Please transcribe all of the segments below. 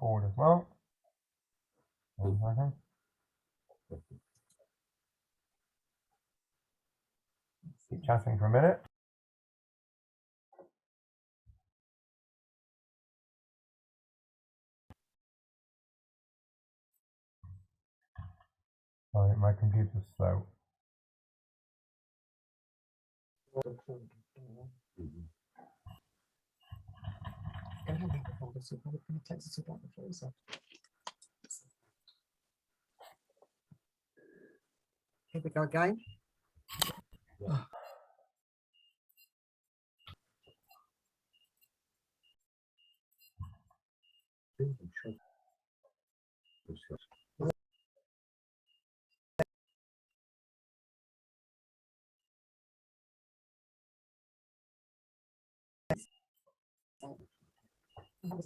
record as well. 1 second. Keep chatting for a minute. Sorry, my computer's slow. Here we go again. Yeah.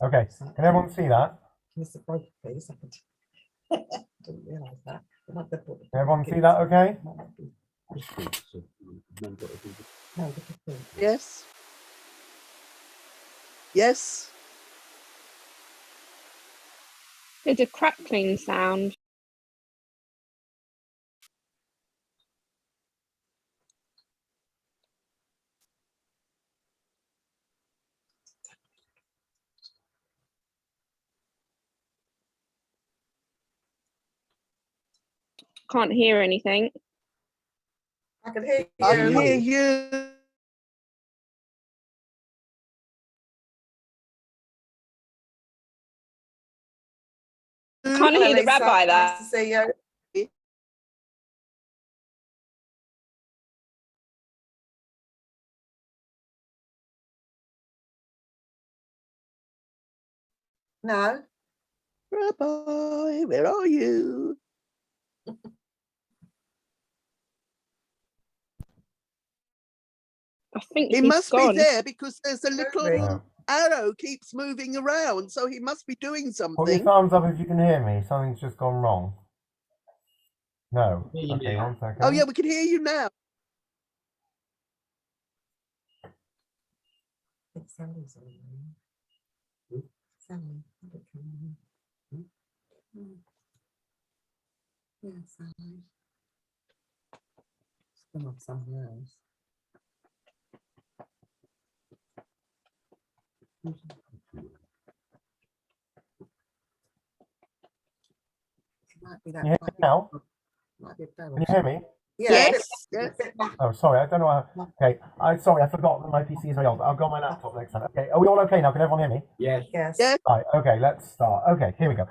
Okay, can everyone see that? Mr. Broker, please. Didn't realise that. Can everyone see that okay? Yes. Yes. There's a crackling sound. Can't hear anything. I can hear you. I can hear you. Can't hear the Lisa, rabbi there. nice to see you. No. Rabbi, where are you? I think He he's must gone. be there because there's a little Yeah. arrow keeps moving around, so he must be doing Put your something. thumbs up if you can hear me. Something's just gone wrong. No. Hear you Okay, now. 1 second. Oh yeah, we can hear you now. It's Sally's on. Sally. Yeah, Sally. It's gone off somewhere else. It might be that. Can you hear me now? Might be a Can you hear me? Yeah. Yes. Yes. Oh, sorry, I don't know how. Okay, sorry, I forgot that my PC is very old. I'll go on my laptop next time. Okay, are we all okay now? Can everyone hear me? Yes. Yes. Yes. Right, okay, let's start. Okay, here we go.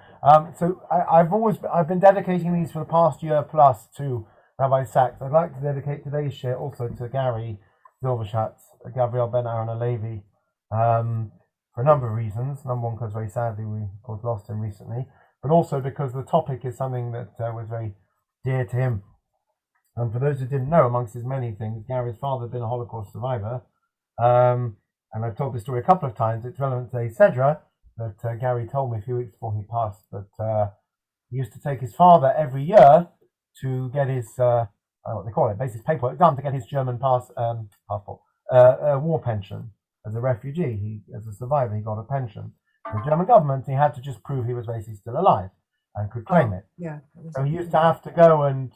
So I've been dedicating these for the past year plus to Rabbi Sachs. I'd like to dedicate today's share also to Gary Silverschatz, Gabriel Ben Aaron Alevi, for a number of reasons. Number one, because very sadly we of course lost him recently, but also because the topic is something that was very dear to him. And for those who didn't know, amongst his many things, Gary's father had been a Holocaust survivor. And I've told this story a couple of times. It's relevant to Sedra that Gary told me a few weeks before he passed that he used to take his father every year to get his, what they call it, basically paperwork done to get his German passport, war pension. As a refugee, as a survivor, he got a pension. The German government, he had to just prove he was basically still alive and could claim it. Yeah. So he used to have to go and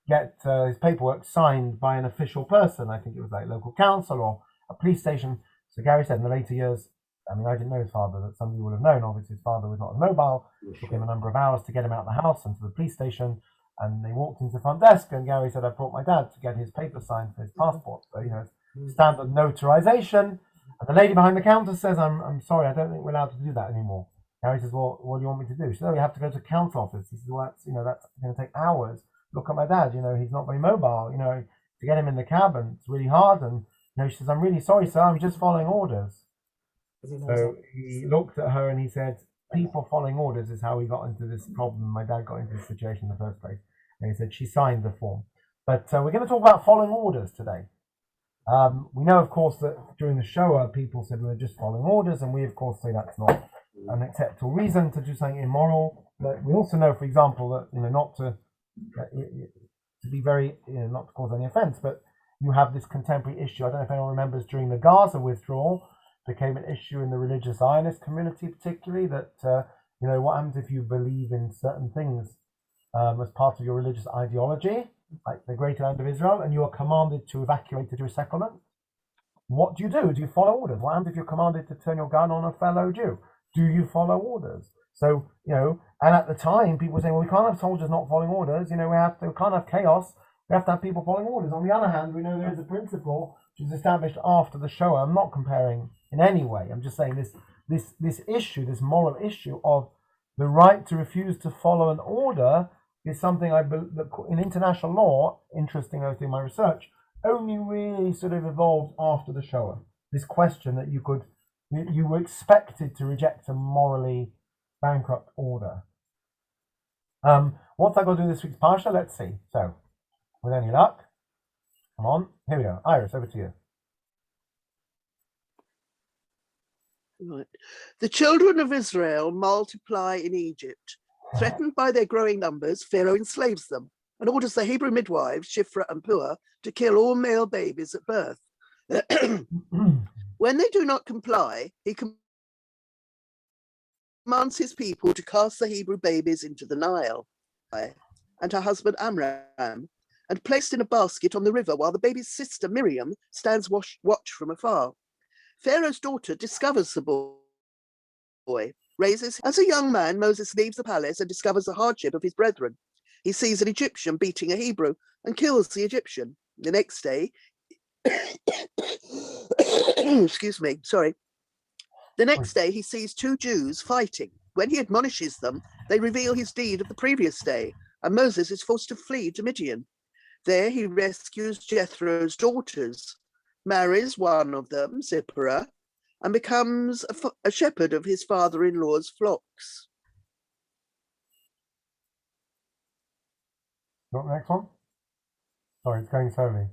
get his paperwork signed by an official person. I think it was like local council or a police station. So Gary said in the later years, I mean, I didn't know his father, but somebody would have known. Obviously, his father was not mobile. It took him a number of hours to get him out of the house and to the police station. And they walked into the front desk, and Gary said, I brought my dad to get his paper signed for his passport. So, it's standard notarization. And the lady behind the counter says, I'm sorry, I don't think we're allowed to do that anymore. Gary says, well, what do you want me to do? She says, no, we have to go to council office. He says, well, that's going to take hours. Look at my dad, he's not very mobile, to get him in the cab, and it's really hard. And, she says, I'm really sorry, sir, I'm just following orders. So he looked at her and he said, people following orders is how we got into this problem. My dad got into this situation in the first place. And he said, she signed the form. But we're going to talk about following orders today. We know, of course, that during the Shoah, people said we were just following orders, and we, of course, say that's not an acceptable reason to do something immoral. But we also know, for example, that, not to be very, not to cause any offense, but you have this contemporary issue. I don't know if anyone remembers during the Gaza withdrawal, became an issue in the religious Zionist community, particularly, that You know, what happens if you believe in certain things as part of your religious ideology, like the Greater Land of Israel, and you are commanded to evacuate a Jewish settlement? What do you do? Do you follow orders? What happens if you're commanded to turn your gun on a fellow Jew? Do you follow orders? So, you know, and at the time, people were saying, well, we can't have soldiers not following orders. You know, we can't have chaos. We have to have people following orders. On the other hand, we know there is a principle which was established after the Shoah. I'm not comparing in any way. I'm just saying this issue, this moral issue of the right to refuse to follow an order is something I believe that in international law, interesting, I was doing my research, only really sort of evolved after the Shoah. This question that you were expected to reject a morally bankrupt order. What's I got to do this week's Parsha? Let's see. So, with any luck, come on, here we go. Iris, over to you. Right. The children of Israel multiply in Egypt. Threatened by their growing numbers, Pharaoh enslaves them and orders the Hebrew midwives, Shiphrah and Puah, to kill all male babies at birth. When they do not comply, he commands his people to cast the Hebrew babies into the Nile, and her husband Amram, and placed in a basket on the river while the baby's sister Miriam stands watch from afar. Pharaoh's daughter discovers the boy, raises. As a young man, Moses leaves the palace and discovers the hardship of his brethren. He sees an Egyptian beating a Hebrew and kills the Egyptian. The next day, excuse me, sorry. The next day, he sees two Jews fighting. When he admonishes them, they reveal his deed of the previous day, and Moses is forced to flee to Midian. There, he rescues Jethro's daughters, marries one of them, Zipporah, and becomes a shepherd of his father-in-law's flocks. You want the next one? Sorry, it's going slowly.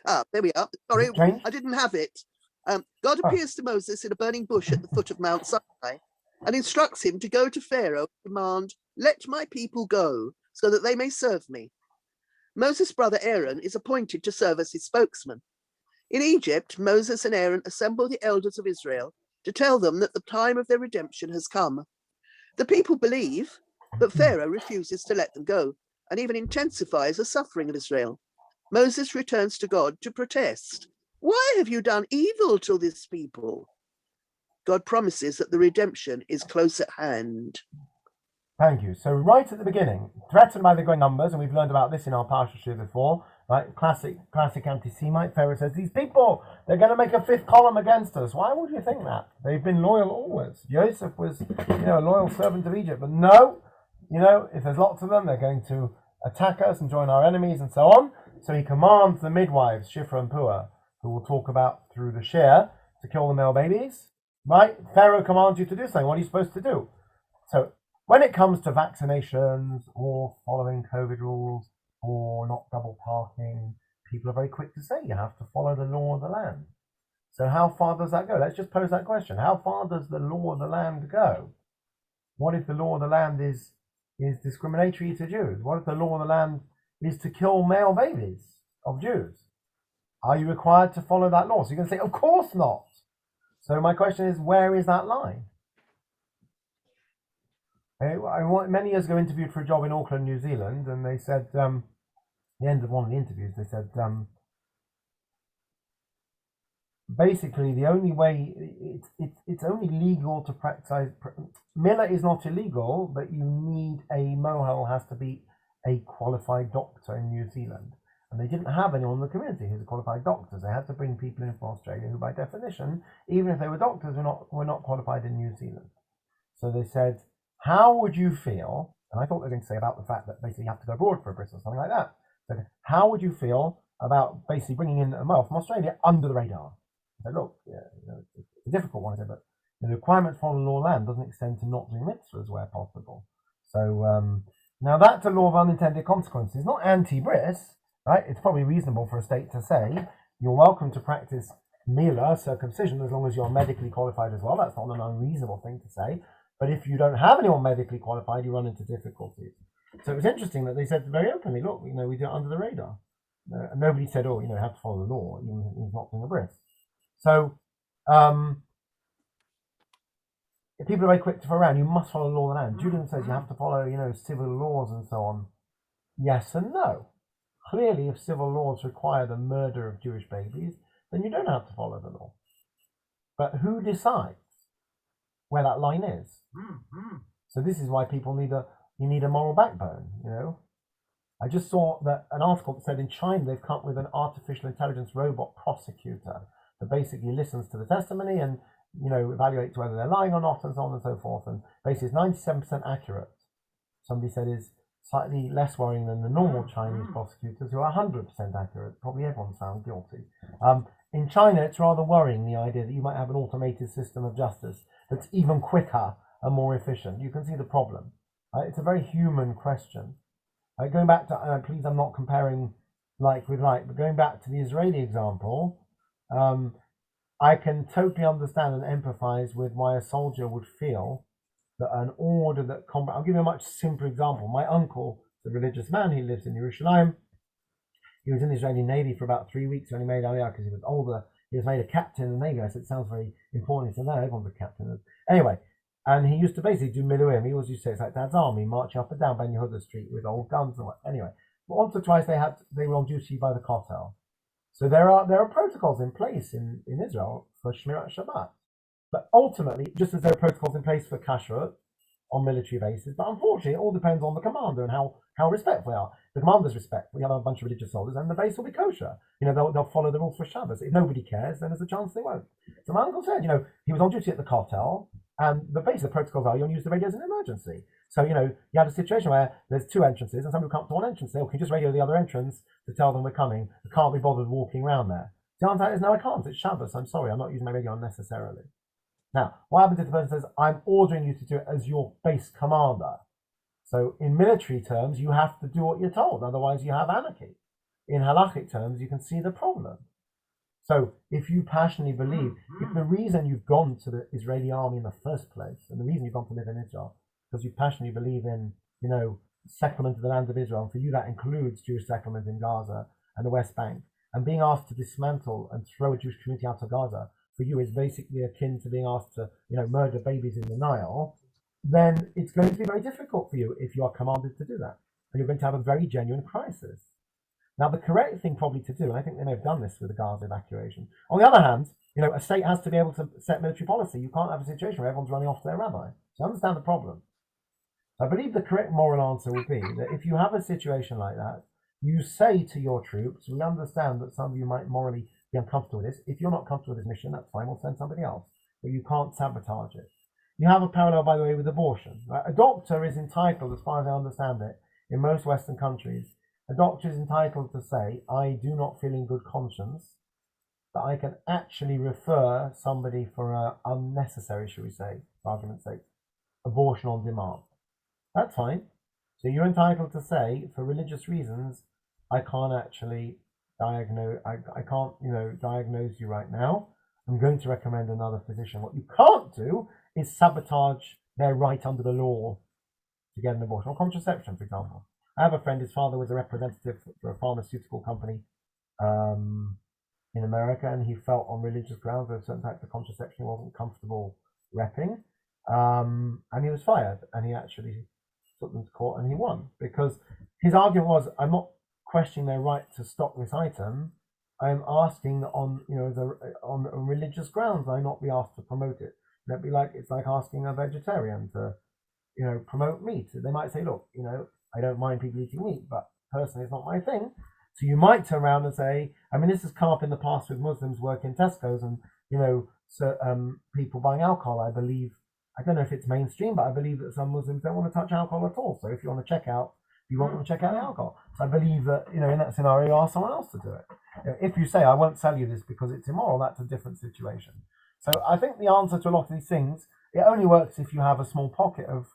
Ah, there we are. Sorry, Change? I didn't have it. God appears to Moses in a burning bush at the foot of Mount Sinai and instructs him to go to Pharaoh and command, "Let my people go, so that they may serve me." Moses' brother Aaron is appointed to serve as his spokesman. In Egypt, Moses and Aaron assemble the elders of Israel to tell them that the time of their redemption has come. The people believe, but Pharaoh refuses to let them go and even intensifies the suffering of Israel. Moses returns to God to protest. "Why have you done evil to this people?" God promises that the redemption is close at hand. Thank you. So right at the beginning, threatened by the growing numbers, and we've learned about this in our Parsha before, right? Classic anti-Semite. Pharaoh says, these people, they're going to make a fifth column against us. Why would you think that? They've been loyal always. Joseph was, a loyal servant of Egypt. But no, if there's lots of them, they're going to attack us and join our enemies and so on. So he commands the midwives, Shiphrah and Puah, who we'll talk about through the share, to kill the male babies. Right? Pharaoh commands you to do something. What are you supposed to do? So when it comes to vaccinations or following COVID rules or not double parking, people are very quick to say you have to follow the law of the land. So how far does that go? Let's just pose that question. How far does the law of the land go? What if the law of the land is discriminatory to Jews? What if the law of the land is to kill male babies of Jews? Are you required to follow that law? So you're going to say, of course not. So my question is, where is that line? Many years ago, interviewed for a job in Auckland, New Zealand, and they said, at the end of one of the interviews, they said, basically, the only way, it's only legal to practice, Miller is not illegal, but you need a mohel has to be a qualified doctor in New Zealand. And they didn't have anyone in the community who's a qualified doctor. They had to bring people in from Australia who, by definition, even if they were doctors, were not qualified in New Zealand. So they said, how would you feel, and I thought they were going to say about the fact that basically you have to go abroad for a bris or something like that. So how would you feel about basically bringing in a male from Australia under the radar? I said, look, it's a difficult one, I said, but the requirement to follow the law of land doesn't extend to not doing mitzvahs where possible. So now that's a law of unintended consequences. It's not anti-bris, right? It's probably reasonable for a state to say, you're welcome to practice mila, circumcision, as long as you're medically qualified as well. That's not an unreasonable thing to say. But if you don't have anyone medically qualified, you run into difficulties. So it was interesting that they said very openly, look, we do it under the radar. And nobody said, you have to follow the law. He's not doing a bris. So if people are very quick to throw around, you must follow the law of the land. Judaism says you have to follow, civil laws and so on. Yes and no. Clearly, if civil laws require the murder of Jewish babies, then you don't have to follow the law. But who decides where that line is? So this is why people you need a moral backbone, I just saw that an article that said in China they've come up with an artificial intelligence robot prosecutor that basically listens to the testimony and evaluates whether they're lying or not and so on and so forth, and basically is 97% accurate. Somebody said is slightly less worrying than the normal Chinese prosecutors who are 100% accurate. Probably everyone's found guilty. In China, it's rather worrying, the idea that you might have an automated system of justice that's even quicker and more efficient. You can see the problem. It's a very human question. Going back to, please, I'm not comparing like with like, but going back to the Israeli example, I can totally understand and empathize with why a soldier would feel that an order that combat. I'll give you a much simpler example. My uncle is a religious man. He lives in Jerusalem. He was in the Israeli Navy for about 3 weeks when he made Aliyah because he was older. He was made a captain in the Navy. I said, it sounds very important. He said, no, everyone's a captain. Anyway, and he used to basically do miluim. He always used to say, it's like Dad's army, marching up and down Ben Yehuda Street with old guns and what. Anyway, but once or twice they were on duty by the Kotel. So there are protocols in place in Israel for Shmirat Shabbat. But ultimately, just as there are protocols in place for kashrut on military bases, but unfortunately, it all depends on the commander and how respectful they are. The commander's respectful. We have a bunch of religious soldiers, and the base will be kosher. They'll follow the rules for Shabbos. If nobody cares, then there's a chance they won't. So my uncle said, he was on duty at the Kotel, and the basic protocols are you don't use the radio as an emergency. So, you have a situation where there's two entrances and somebody will come to one entrance. They can just radio the other entrance to tell them we're coming. I can't be bothered walking around there. The answer is no, I can't. It's Shabbos. I'm sorry. I'm not using my radio unnecessarily. Now, what happens if the person says, I'm ordering you to do it as your base commander? So in military terms, you have to do what you're told. Otherwise, you have anarchy. In halachic terms, you can see the problem. So if you passionately believe, if the reason you've gone to the Israeli army in the first place, and the reason you've gone to live in Israel, because you passionately believe in, settlement of the land of Israel, and for you that includes Jewish settlement in Gaza and the West Bank, and being asked to dismantle and throw a Jewish community out of Gaza, for you is basically akin to being asked to, murder babies in the Nile, then it's going to be very difficult for you if you are commanded to do that. And you're going to have a very genuine crisis. Now, the correct thing probably to do, and I think they may have done this with the Gaza evacuation. On the other hand, a state has to be able to set military policy. You can't have a situation where everyone's running off to their rabbi. So I understand the problem. I believe the correct moral answer would be that if you have a situation like that, you say to your troops, we understand that some of you might morally be uncomfortable with this. If you're not comfortable with this mission, that's fine, we'll send somebody else. But you can't sabotage it. You have a parallel, by the way, with abortion. Right? A doctor is entitled, as far as I understand it, in most Western countries, a doctor is entitled to say, I do not feel in good conscience that I can actually refer somebody for an unnecessary, shall we say, for argument's sake, abortion on demand. That's fine. So you're entitled to say, for religious reasons, I can't actually diagnose you right now. I'm going to recommend another physician. What you can't do is sabotage their right under the law to get an abortion, or contraception, for example. I have a friend, his father was a representative for a pharmaceutical company in America, and he felt on religious grounds that certain types of contraception he wasn't comfortable repping, and he was fired, and he actually took them to court and he won, because his argument was, I'm not questioning their right to stock this item, I'm asking on religious grounds I not be asked to promote it. That'd be like, it's like asking a vegetarian to promote meat. They might say, look, I don't mind people eating meat, but personally it's not my thing. So you might turn around and say, this has come up in the past with Muslims working Tesco's and people buying alcohol. I believe, I don't know if it's mainstream, but I believe that some Muslims don't want to touch alcohol at all. So if you want to check out, you won't want to check out the alcohol. So I believe that, in that scenario, you ask someone else to do it. If you say, I won't sell you this because it's immoral, that's a different situation. So I think the answer to a lot of these things, it only works if you have a small pocket of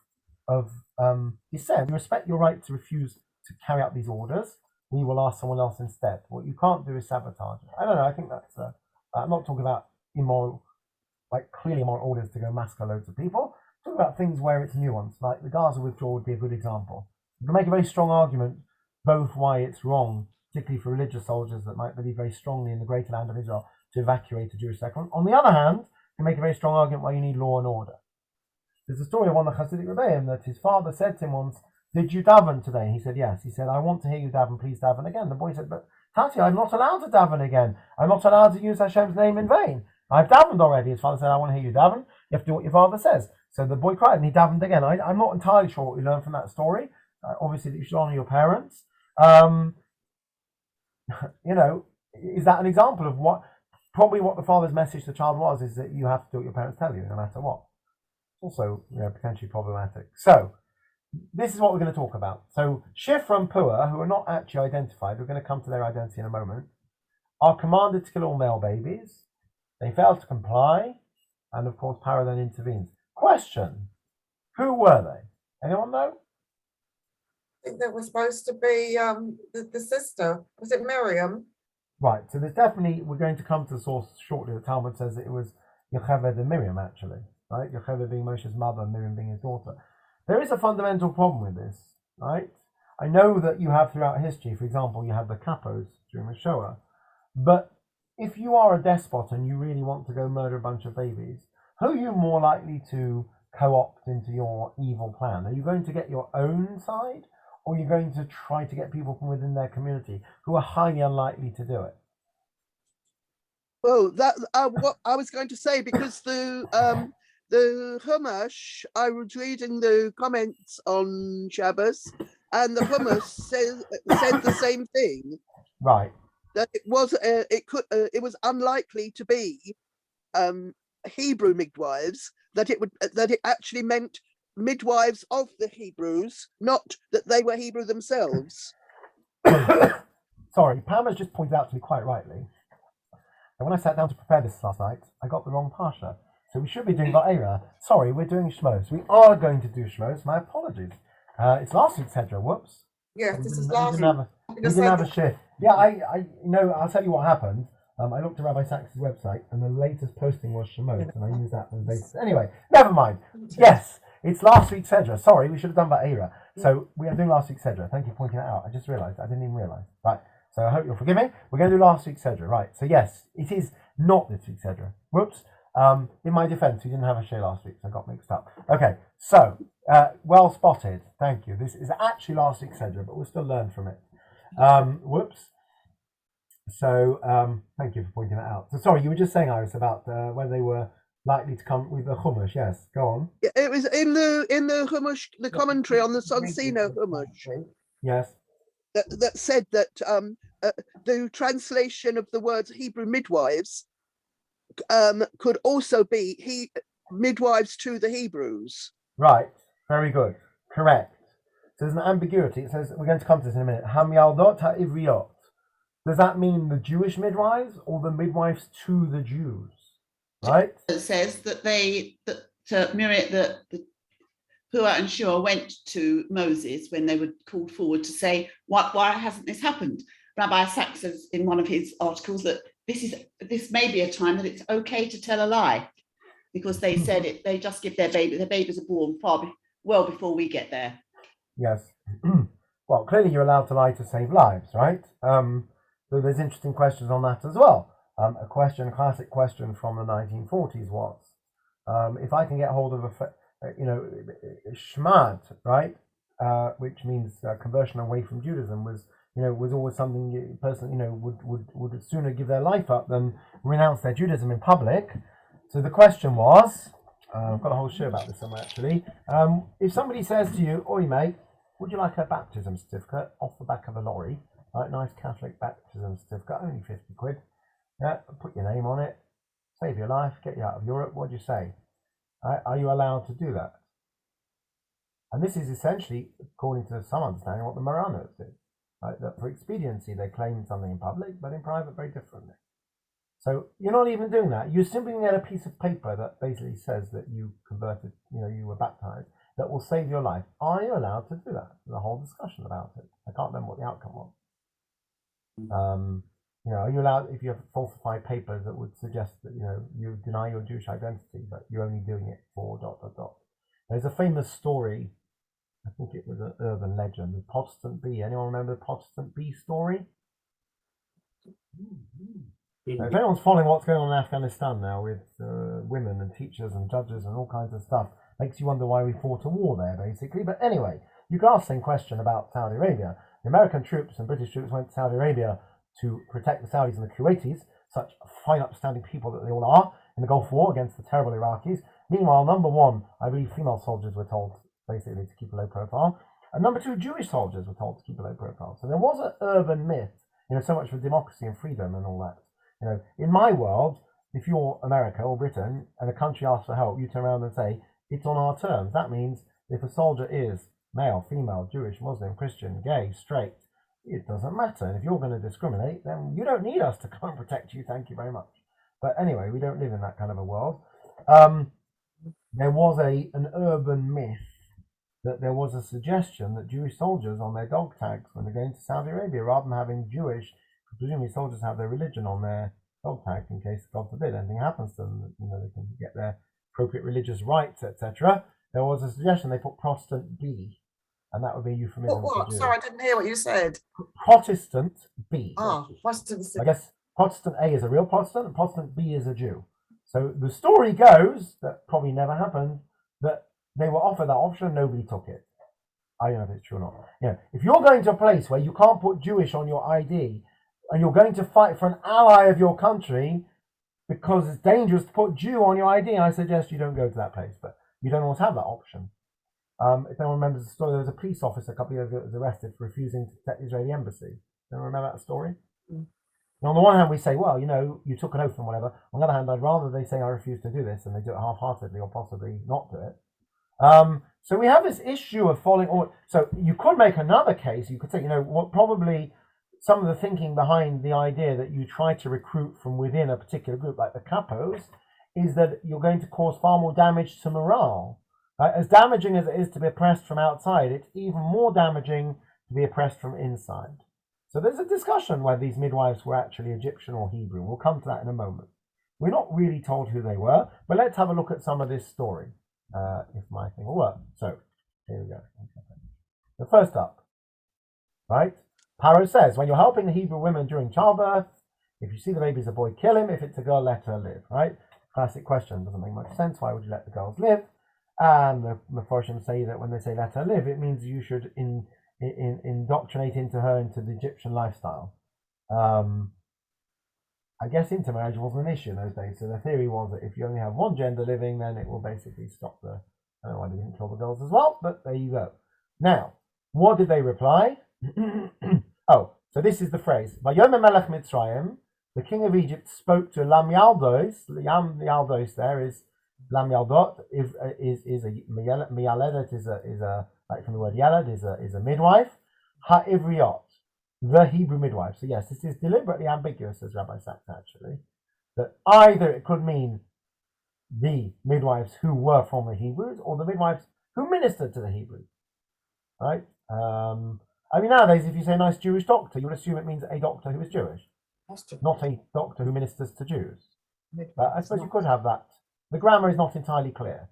dissent. You respect your right to refuse to carry out these orders. We will ask someone else instead. What you can't do is sabotage it. I don't know. I think that's, I'm not talking about immoral, like clearly immoral orders to go massacre loads of people. I'm talking about things where it's nuanced, like the Gaza withdrawal would be a good example. You can make a very strong argument both why it's wrong, particularly for religious soldiers that might believe very strongly in the greater land of Israel, to evacuate a Jewish settlement. On the other hand, you can make a very strong argument why you need law and order. There's a story of one of the Hasidic Rebbeim that his father said to him once, "Did you daven today?" He said, "Yes." He said, "I want to hear you daven. Please daven again." The boy said, "But Tati, I'm not allowed to daven again. I'm not allowed to use Hashem's name in vain. I've davened already." His father said, "I want to hear you daven. You have to do what your father says." So the boy cried and he davened again. I'm not entirely sure what we learned from that story. Obviously, that you should honor your parents. Is that an example of what the father's message to the child was? Is that you have to do what your parents tell you, no matter what. Also, potentially problematic. So, this is what we're going to talk about. So, Shifra and Pua, who are not actually identified, we're going to come to their identity in a moment, are commanded to kill all male babies. They fail to comply, and of course, Paro then intervenes. Question: who were they? Anyone know? I think that was supposed to be the sister. Was it Miriam? Right, so there's definitely, we're going to come to the source shortly. The Talmud says that it was Yocheved and Miriam, actually. Right? Yocheved being Moshe's mother and Miriam being his daughter. There is a fundamental problem with this, right? I know that you have throughout history, for example, you have the capos during the Shoah, but if you are a despot and you really want to go murder a bunch of babies, who are you more likely to co-opt into your evil plan? Are you going to get your own side? Or are you going to try to get people from within their community who are highly unlikely to do it? Well, that what I was going to say, because the Chumash, I was reading the comments on Shabbos, and the Chumash said the same thing. Right. That it was unlikely to be Hebrew midwives. That it actually meant midwives of the Hebrews, not that they were Hebrew themselves. Sorry, Pam has just pointed out to me quite rightly that when I sat down to prepare this last night, I got the wrong Parsha. So we should be doing Va'era. Sorry, we're doing Shemos. We are going to do Shemos. My apologies. It's last week's Hedra. Whoops. Yes, this is We last didn't have a shift. Yeah, I'll tell you what happened. I looked at Rabbi Sachs' website, and the latest posting was Shemos, and I used that as the basis. Anyway, never mind. Yes. It's last week's Sedra. Sorry, we should have done Va'era. So we are doing last week's Sedra. Thank you for pointing that out. I just realised. I didn't even realise. Right. So I hope you'll forgive me. We're going to do last week's Sedra. Right. So yes, it is not this week's Sedra. Whoops. In my defence, we didn't have a share last week, so I got mixed up. Okay. So well spotted. Thank you. This is actually last week's Sedra, but we'll still learn from it. Whoops. So thank you for pointing that out. So sorry, you were just saying, Iris, about whether they were likely to come with the Chumash. Yes, go on. It was in the Chumash, the commentary on the Sonsino Chumash. Yes. That said that the translation of the words Hebrew midwives could also be midwives to the Hebrews. Right. Very good. Correct. So there's an ambiguity. It says, we're going to come to this in a minute. Hamyaldot ha'ivriot. Does that mean the Jewish midwives or the midwives to the Jews? Right. It says that Miriam, the Pua and Shua went to Moses when they were called forward to say, why hasn't this happened? Rabbi Sachs says in one of his articles that this may be a time that it's okay to tell a lie, because they said it. They just give their babies are born well before we get there. Yes. Well, clearly you're allowed to lie to save lives, right? So there's interesting questions on that as well. A classic question from the 1940s was, if I can get hold of shmad, right, which means conversion away from Judaism, was always something a person would sooner give their life up than renounce their Judaism in public. So the question was, I've got a whole show about this somewhere actually. If somebody says to you, "Oi mate, would you like a baptism certificate off the back of a lorry? Right, nice Catholic baptism certificate, only 50 quid. Yeah, put your name on it, save your life, get you out of Europe." What do you say? Are you allowed to do that? And this is essentially, according to some understanding, what the Marranos did. Right? That for expediency, they claimed something in public, but in private, very differently. So you're not even doing that. You're simply going to get a piece of paper that basically says that you converted, you were baptized, that will save your life. Are you allowed to do that? There's a whole discussion about it. I can't remember what the outcome was. Are you allowed, if you have falsified papers that would suggest that you deny your Jewish identity, but you're only doing it for ... There's a famous story. I think it was an urban legend. The Protestant bee. Anyone remember the Protestant bee story? If anyone's following what's going on in Afghanistan now with women and teachers and judges and all kinds of stuff Makes you wonder why we fought a war there, basically. But anyway, you could ask the same question about Saudi Arabia. The American troops and British troops went to Saudi Arabia to protect the Saudis and the Kuwaitis, such fine, upstanding people that they all are, in the Gulf War against the terrible Iraqis. Meanwhile, number one, I believe female soldiers were told basically to keep a low profile. And number two, Jewish soldiers were told to keep a low profile. So there was an urban myth, so much for democracy and freedom and all that. In my world, if you're America or Britain and a country asks for help, you turn around and say, it's on our terms. That means if a soldier is male, female, Jewish, Muslim, Christian, gay, straight, it doesn't matter. And if you're going to discriminate, then you don't need us to come and protect you. Thank you very much. But anyway, we don't live in that kind of a world. There was an urban myth that there was a suggestion that Jewish soldiers on their dog tags when they're going to Saudi Arabia, rather than having Jewish, presumably soldiers have their religion on their dog tag in case, God forbid, anything happens to them, they can get their appropriate religious rights, etc. There was a suggestion they put Protestant B, and that would be a euphemism. What? Sorry, I didn't hear what you said. Protestant B. Protestant. I guess Protestant A is a real Protestant, and Protestant B is a Jew. So the story goes, that probably never happened, that they were offered that option and nobody took it. I don't know if it's true or not. If you're going to a place where you can't put Jewish on your ID, and you're going to fight for an ally of your country because it's dangerous to put Jew on your ID, I suggest you don't go to that place. But you don't always have that option. If anyone remembers the story, there was a police officer a couple of years ago that was arrested for refusing to protect the Israeli embassy. Anyone remember that story? And on the one hand, we say, well, you took an oath and whatever. On the other hand, I'd rather they say I refuse to do this and they do it half-heartedly or possibly not do it. So we have this issue of following order. So you could make another case. You could say, what probably some of the thinking behind the idea that you try to recruit from within a particular group, like the capos, is that you're going to cause far more damage to morale. As damaging as it is to be oppressed from outside, it's even more damaging to be oppressed from inside. So there's a discussion whether these midwives were actually Egyptian or Hebrew. We'll come to that in a moment. We're not really told who they were, but let's have a look at some of this story, if my thing will work. So here we go. So first up, right? Paro says, when you're helping the Hebrew women during childbirth, if you see the baby's a boy, kill him. If it's a girl, let her live, right? Classic question. Doesn't make much sense. Why would you let the girls live? And the Mephorshim say that when they say let her live, it means you should indoctrinate into the Egyptian lifestyle. I guess intermarriage wasn't an issue in those days. So the theory was that if you only have one gender living, then it will basically stop I don't know why they didn't kill the girls as well, but there you go. Now, what did they reply? So this is the phrase. Vayomer Melech Mitzrayim, the king of Egypt spoke to Lam Yaldos. Lam Yaldos there is Lam Yaldot is a miyaledet is a like from the word yalad is a midwife. Ha-ivriot, the Hebrew midwife. So yes, this is deliberately ambiguous, as Rabbi Sachs actually. That either it could mean the midwives who were from the Hebrews or the midwives who ministered to the Hebrews. Right? Nowadays, if you say nice Jewish doctor, you would assume it means a doctor who is Jewish, not a doctor who ministers to Jews. But I suppose you could have that. The grammar is not entirely clear.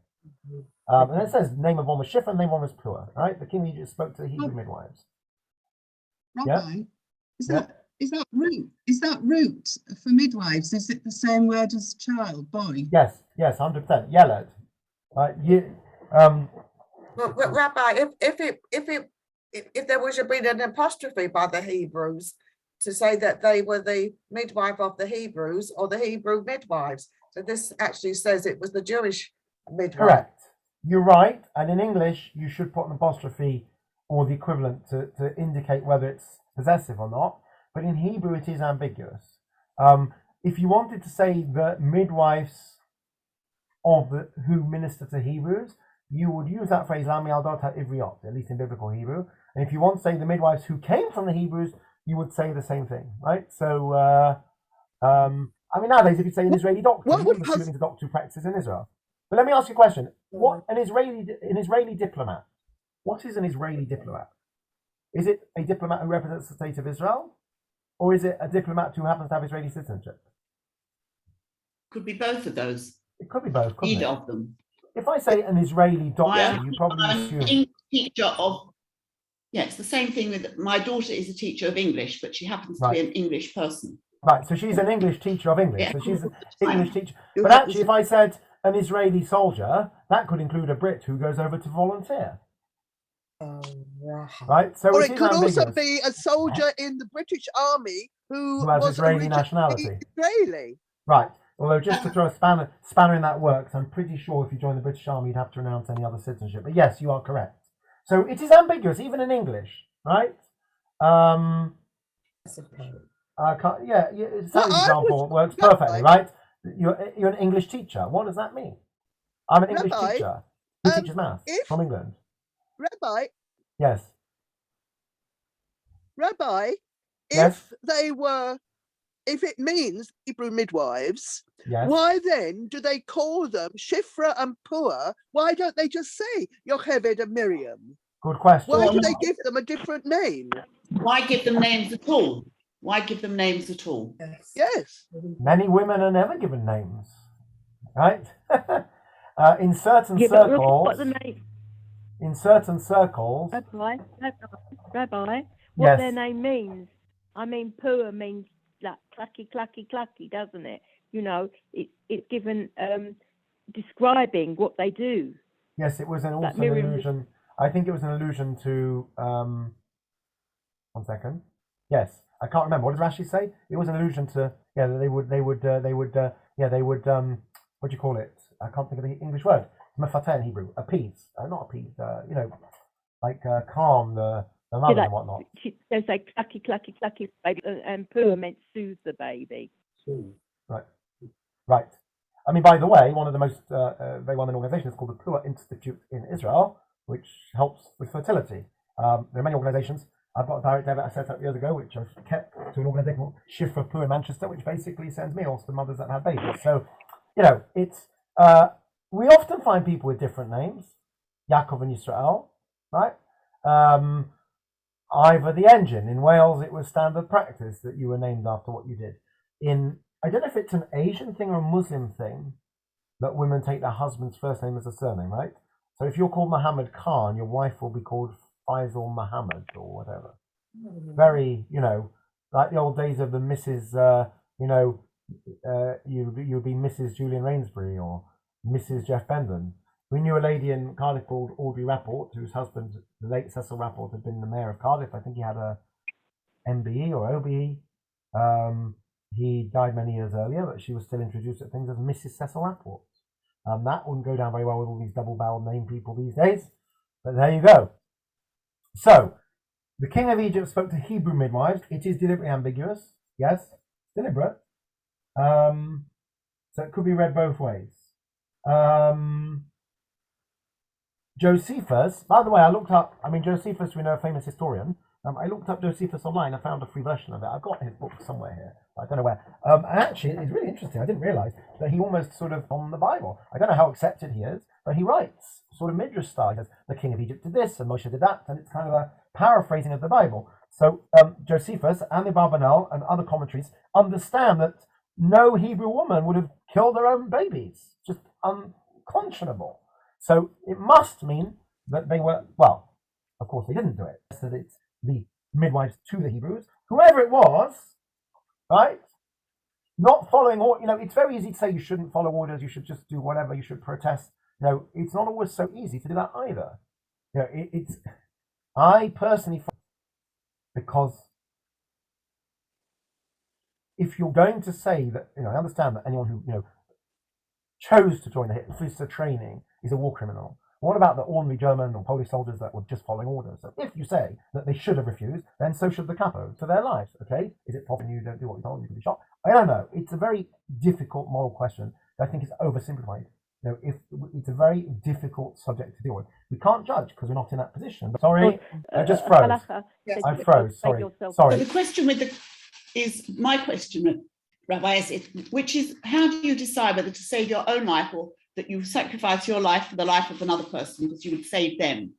And then it says name of one was Shifra, name of one was Pua. Right? The king of Egypt spoke to the Hebrew midwives. Rabbi, is that root for midwives? Is it the same word as child, boy? Yes, 100%. Yeled. Right? But Rabbi, if there was been an apostrophe by the Hebrews to say that they were the midwife of the Hebrews or the Hebrew midwives, so this actually says it was the Jewish midwife. Correct. You're right. And in English, you should put an apostrophe or the equivalent to indicate whether it's possessive or not. But in Hebrew, it is ambiguous. If you wanted to say the midwives who minister to Hebrews, you would use that phrase Lam Yaldot Ha-Ivriot, at least in biblical Hebrew. And if you want to say the midwives who came from the Hebrews, you would say the same thing, right? So, nowadays, if you say an Israeli doctor, you're assuming the doctor who practices in Israel. But let me ask you a question. What an Israeli diplomat? What is an Israeli diplomat? Is it a diplomat who represents the state of Israel? Or is it a diplomat who happens to have Israeli citizenship? Could be both of those. It could be both, couldn't it? Either of them. If I say an Israeli doctor, you probably assume... it's the same thing with my daughter is a teacher of English, but she happens to be an English person. Right, so she's an English teacher of English. So she's an English teacher. But actually, if I said an Israeli soldier, that could include a Brit who goes over to volunteer, Oh, right. right? So Or it it is could also ambiguous. be a soldier in the British Army who Who has was Israeli originally nationality. Israeli. Right. Although just to throw a spanner in that works, I'm pretty sure if you join the British Army, you'd have to renounce any other citizenship. But yes, you are correct. So it is ambiguous, even in English, right? I suppose. Sally's example works perfectly, right? You're an English teacher. What does that mean? I'm an English Rabbi, teacher who teaches maths if- from England. Rabbi, Yes. Yes. if it means Hebrew midwives, Yes. why then do they call them Shifra and Pua? Why don't they just say Yocheved and Miriam? Good question. Why do they give them a different name? Why give them names at all? Why give them names at all? Yes. Yes. Many women are never given names, right? In certain Yeah, but look circles, what the name, in certain circles, Rabbi, what yes. their name means. I mean, Pua means like clucky, clucky, clucky, doesn't it? You know, it's given describing what they do. Yes, it was also Like an Miriam was- allusion. I think it was an allusion to. 1 second. Yes, I can't remember. What does Rashi say? It was an allusion to. Yeah, they would. What do you call it? I can't think of the English word. Mefateh in Hebrew. Appease. Not appease. Like calm the mother like- and whatnot. They say clucky, clucky, clucky, baby, and Pua meant soothe the baby. Right. I mean, by the way, one of the most very well-known organizations is called the Pua Institute in Israel, which helps with fertility. There are many organizations. I've got a direct debit I set up years ago, which I've kept to an organization called Shifra Pua in Manchester, which basically sends meals to mothers that have babies. So, it's we often find people with different names, Yaakov and Yisrael, right? Ivor the engine. In Wales, it was standard practice that you were named after what you did. I don't know if it's an Asian thing or a Muslim thing that women take their husband's first name as a surname, right? So if you're called Muhammad Khan, your wife will be called Faisal Muhammad or whatever. Very, like the old days of the Mrs. You'd be Mrs. Julian Rainsbury or Mrs. Jeff Bendon. We knew a lady in Cardiff called Audrey Rapport, whose husband, the late Cecil Rapport, had been the mayor of Cardiff. I think he had a MBE or OBE. He died many years earlier, but she was still introduced at things as Mrs. Cecil Rapport. That wouldn't go down very well with all these double-barreled name people these days. But there you go. So, the king of Egypt spoke to Hebrew midwives. It is deliberately ambiguous. Yes, deliberate. So it could be read both ways. Josephus, by the way, Josephus, we know, a famous historian. I looked up Josephus online. I found a free version of it. I've got his book somewhere here. I don't know where. Actually, it's really interesting. I didn't realize that he almost sort of on the Bible. I don't know how accepted he is, but he writes sort of midrash style. He says, the king of Egypt did this, and Moshe did that, and it's kind of a paraphrasing of the Bible. So Josephus and the Barbanel and other commentaries understand that no Hebrew woman would have killed their own babies. Just unconscionable. So it must mean that they were, well, of course they didn't do it. So it's the midwives to the Hebrews, whoever it was, right? Not following all, it's very easy to say you shouldn't follow orders, you should just do whatever, you should protest. It's not always so easy to do that either. I personally find, because if you're going to say that, I understand that anyone who, chose to join the Hitler training is a war criminal. What about the ordinary German or Polish soldiers that were just following orders? So if you say that they should have refused, then so should the capo for their lives, okay? Is it possible you don't do what you're told, you can be shot? I don't know. It's a very difficult moral question that I think is oversimplified. It's a very difficult subject to deal with. We can't judge because we're not in that position. Sorry, I just froze. Yes. I froze, sorry. So Sorry. the question is my question, Rabbi, which is, how do you decide whether to save your own life or that you sacrifice your life for the life of another person because you would save them?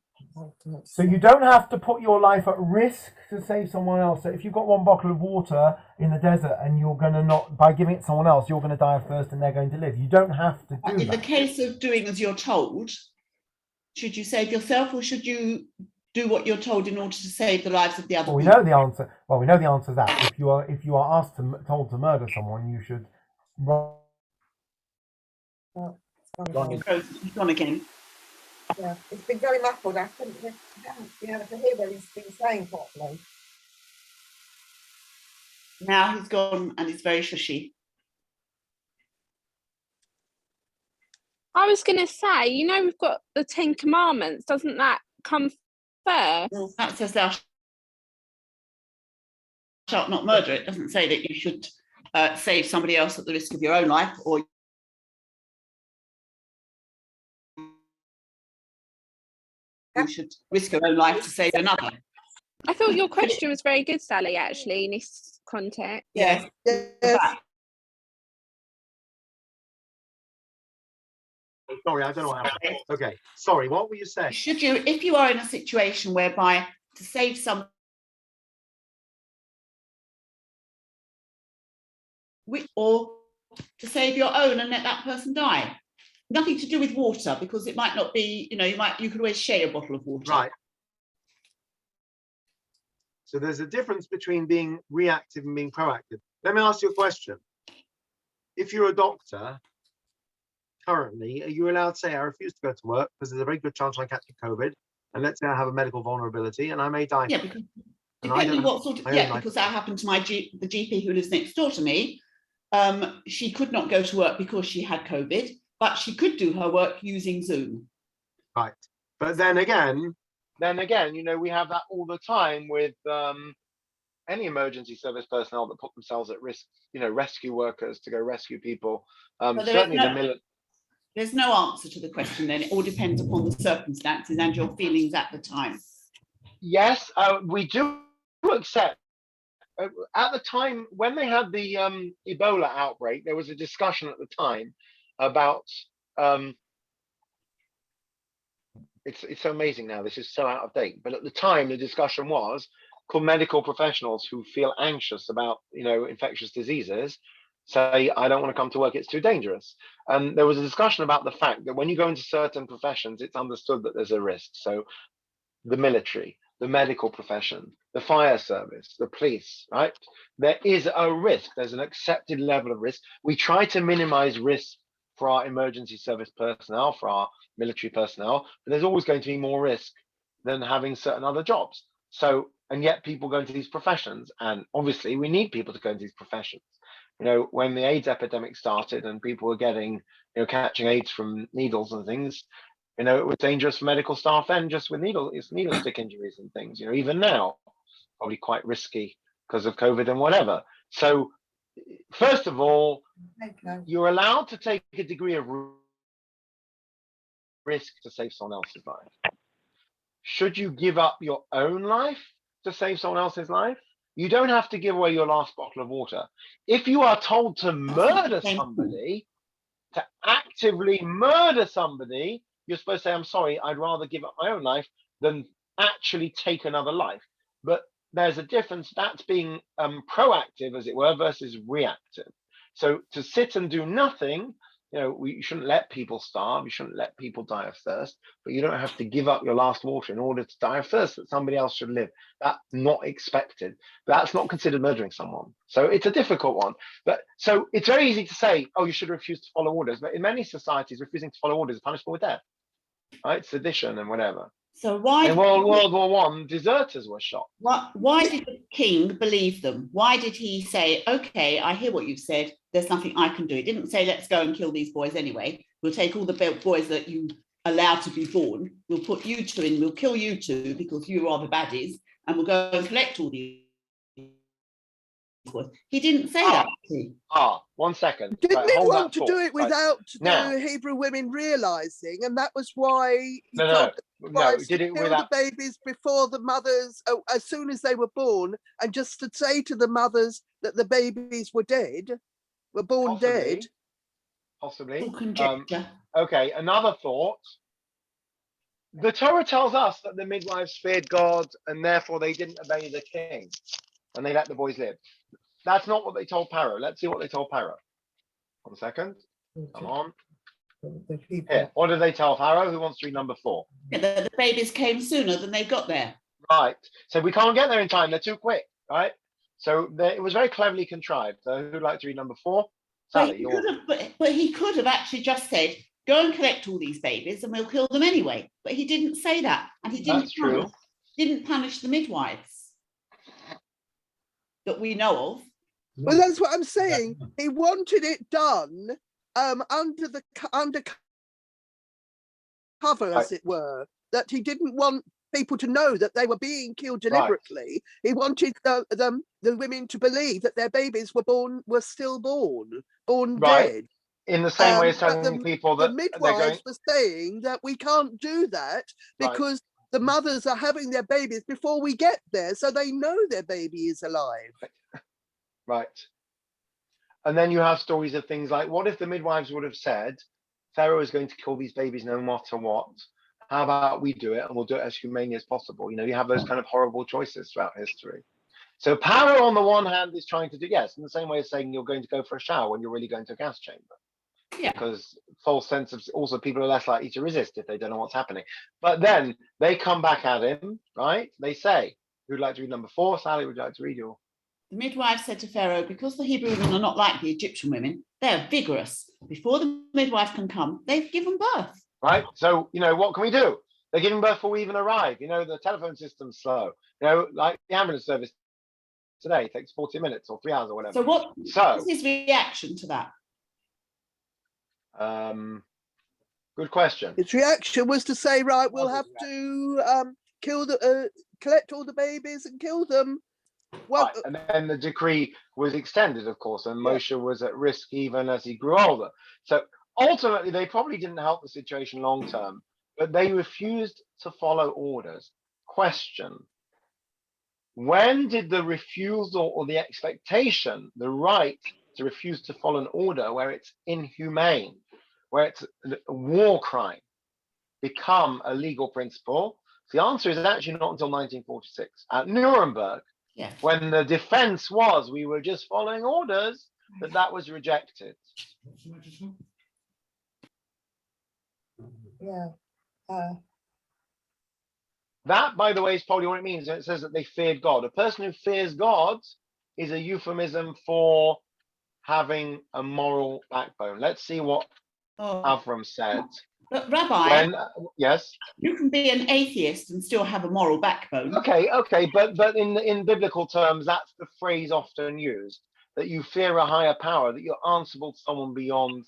So you don't have to put your life at risk to save someone else. So if you've got one bottle of water in the desert and you're going to not, by giving it to someone else, you're going to die of thirst and they're going to live. You don't have to do In that. the case of doing as you're told, should you save yourself or should you do what you're told in order to save the lives of the other Well, we people? know the answer. Well, we know the answer to that. If you are told to murder someone, you should. He's gone again. Yeah, it's been very muffled. I haven't been able to hear what he's been saying properly. Now he's gone and it's very shushy. I was going to say, you know, we've got the 10 Commandments. Doesn't that come first? Well, that says thou shalt not murder. It doesn't say that you should save somebody else at the risk of your own life, or you should risk your own life to save another. I thought your question was very good, Sally, actually, in this context. Yes. Yes. Sorry, I don't know how. Okay, sorry, what were you saying? Should you, if you are in a situation whereby to save some, or to save your own and let that person die, nothing to do with water, because it might not be, you know, you could always share a bottle of water. Right. So there's a difference between being reactive and being proactive. Let me ask you a question. If you're a doctor, currently, are you allowed to say, I refuse to go to work because there's a very good chance I catch COVID, and let's say I have a medical vulnerability and I may die? Yeah, because depending what sort of, yeah, because that happened to the GP who lives next door to me. She could not go to work because she had COVID, but she could do her work using Zoom. Right. But then again, you know, we have that all the time with any emergency service personnel that put themselves at risk, you know, rescue workers to go rescue people. Certainly the military. There's no answer to the question then. It all depends upon the circumstances and your feelings at the time. Yes, we do accept. At the time when they had the Ebola outbreak, there was a discussion at the time about it's so amazing now, this is so out of date, but at the time the discussion was called medical professionals who feel anxious about, you know, infectious diseases say, I don't want to come to work, it's too dangerous. And there was a discussion about the fact that when you go into certain professions, it's understood that there's a risk. So the military, the medical profession, the fire service, the police, right? There is a risk. There's an accepted level of risk. We try to minimize risk for our emergency service personnel, for our military personnel, but there's always going to be more risk than having certain other jobs. So, and yet people go into these professions, and obviously we need people to go into these professions. You know, when the AIDS epidemic started and people were getting, you know, catching AIDS from needles and things, you know, it was dangerous for medical staff then, just with needle stick injuries and things. You know, even now, probably quite risky because of COVID and whatever. So, first of all, you're allowed to take a degree of risk to save someone else's life. Should you give up your own life to save someone else's life? You don't have to give away your last bottle of water. If you are told to murder somebody, to actively murder somebody, you're supposed to say, I'm sorry, I'd rather give up my own life than actually take another life. But there's a difference. That's being proactive, as it were, versus reactive. So to sit and do nothing, you know, you shouldn't let people starve. You shouldn't let people die of thirst. But you don't have to give up your last water in order to die of thirst that somebody else should live. That's not expected. That's not considered murdering someone. So it's a difficult one. But so it's very easy to say, oh, you should refuse to follow orders. But in many societies, refusing to follow orders is punishable with death, right? Sedition and whatever. So why in World War I, deserters were shot. Why did the king believe them? Why did he say, okay, I hear what you've said, there's nothing I can do? He didn't say, let's go and kill these boys anyway. We'll take all the boys that you allowed to be born, we'll put you two in, we'll kill you two because you are the baddies, and we'll go and collect all these boys. He didn't say that. 1 second. Didn't he want to do it without the Hebrew women realizing, and that was why he told the wives to kill the babies before the mothers, as soon as they were born, and just to say to the mothers that the babies were dead, were born dead. Possibly. Okay, another thought. The Torah tells us that the midwives feared God and therefore they didn't obey the king and they let the boys live. That's not what they told Pharaoh. Let's see what they told Pharaoh. 1 second. Come on. Here, what did they tell Pharaoh? Who wants to read number 4? Yeah, the babies came sooner than they got there. Right. So we can't get there in time. They're too quick, right? So it was very cleverly contrived. So who'd like to read number 4? Sally, but he could have actually just said, go and collect all these babies and we'll kill them anyway. But he didn't say that. And he didn't punish the midwives that we know of. Well, that's what I'm saying. He wanted it done under cover, as it were, that he didn't want people to know that they were being killed deliberately. He wanted the women to believe that their babies were still born dead. In the same way as But telling people that the midwives were saying that we can't do that because the mothers are having their babies before we get there, so they know their baby is alive. Right. And then you have stories of things like, what if the midwives would have said, Pharaoh is going to kill these babies no matter what? How about we do it, and we'll do it as humanely as possible? You know, you have those kind of horrible choices throughout history. So power on the one hand is trying to do, yes, in the same way as saying you're going to go for a shower when you're really going to a gas chamber. Yeah. Because false sense of, also people are less likely to resist if they don't know what's happening. But then they come back at him, right? They say, who'd like to read number 4? Sally, would you like to read your? The midwife said to Pharaoh, because the Hebrew women are not like the Egyptian women, they are vigorous. Before the midwife can come, they've given birth. Right. So, you know, what can we do? They're giving birth before we even arrive. You know, the telephone system's slow. You know, like the ambulance service today takes 40 minutes or 3 hours or whatever. So what was his reaction to that? Good question. Its reaction was to say, right, we'll have to collect all the babies and kill them. Well, right. And then the decree was extended, of course, and Moshe was at risk even as he grew older. So ultimately, they probably didn't help the situation long term, but they refused to follow orders. Question: when did the refusal or the expectation, the right to refuse to follow an order where it's inhumane, where it's a war crime, become a legal principle? The answer is actually not until 1946 at Nuremberg. Yes. When the defense was we were just following orders, that was rejected. Yeah. That, by the way, is probably what it means. It says that they feared God. A person who fears God is a euphemism for having a moral backbone. Let's see what Avram said. But Rabbi, yes, you can be an atheist and still have a moral backbone. Okay, but in biblical terms, that's the phrase often used, that you fear a higher power, that you're answerable to someone beyond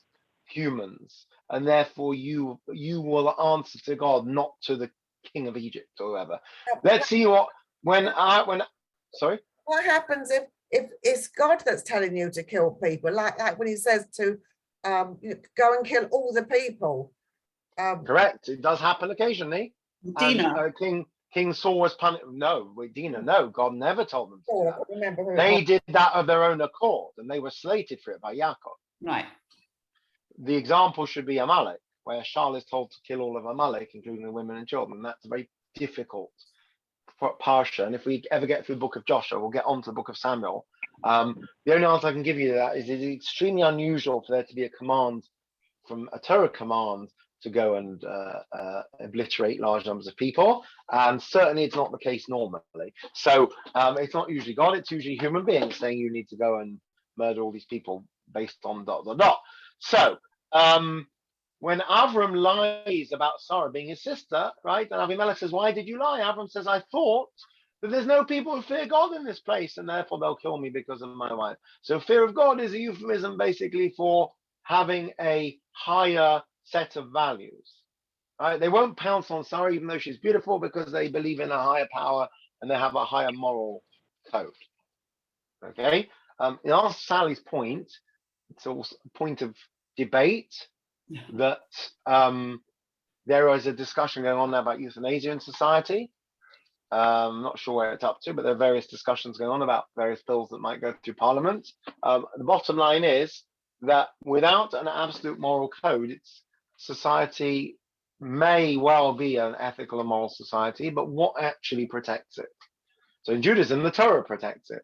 humans, and therefore you will answer to God, not to the king of Egypt or whoever. Let's see sorry. What happens if it's God that's telling you to kill people, like when he says to go and kill all the people? Correct. It does happen occasionally. Dinah. King Saul was punished. No, with Dinah, no. God never told them to do that. Remember they did that of their own accord, and they were slated for it by Yaakov. Right. The example should be Amalek, where Shaul is told to kill all of Amalek, including the women and children. That's a very difficult Parsha. And if we ever get through the book of Joshua, we'll get on to the book of Samuel. The only answer I can give you to that is it's extremely unusual for there to be a command from a Torah command to go and obliterate large numbers of people, and certainly it's not the case normally. So it's not usually God, it's usually human beings saying you need to go and murder all these people based on ... So when Avram lies about Sarah being his sister, right, and Abimelech says, why did you lie? Avram says, I thought that there's no people who fear God in this place, and therefore they'll kill me because of my wife. So fear of God is a euphemism basically for having a higher set of values. Right? They won't pounce on Sarah even though she's beautiful, because they believe in a higher power and they have a higher moral code. Okay. In answer to Sally's point, it's also a point of debate that there is a discussion going on now about Euthanasia and Society. I'm not sure where it's up to, but there are various discussions going on about various bills that might go through Parliament. The bottom line is that without an absolute moral code, society may well be an ethical and moral society, but what actually protects it? So in Judaism, the Torah protects it.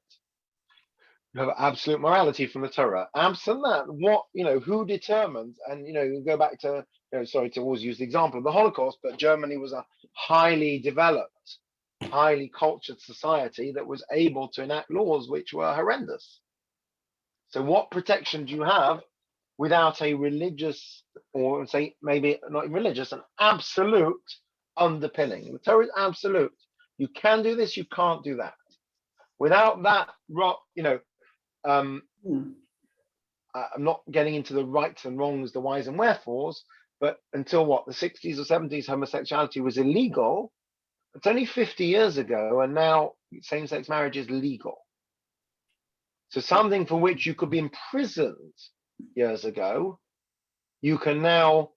You have absolute morality from the Torah. Absent that, who determines? And you go back to, sorry to always use the example of the Holocaust, but Germany was a highly developed, highly cultured society that was able to enact laws which were horrendous. So what protection do you have without a religious, or say maybe not religious, an absolute underpinning. The Torah is absolute. You can do this, you can't do that. Without that, I'm not getting into the rights and wrongs, the whys and wherefores, but until the 60s or 70s, homosexuality was illegal. It's only 50 years ago, and now same-sex marriage is legal. So something for which you could be imprisoned years ago, you can now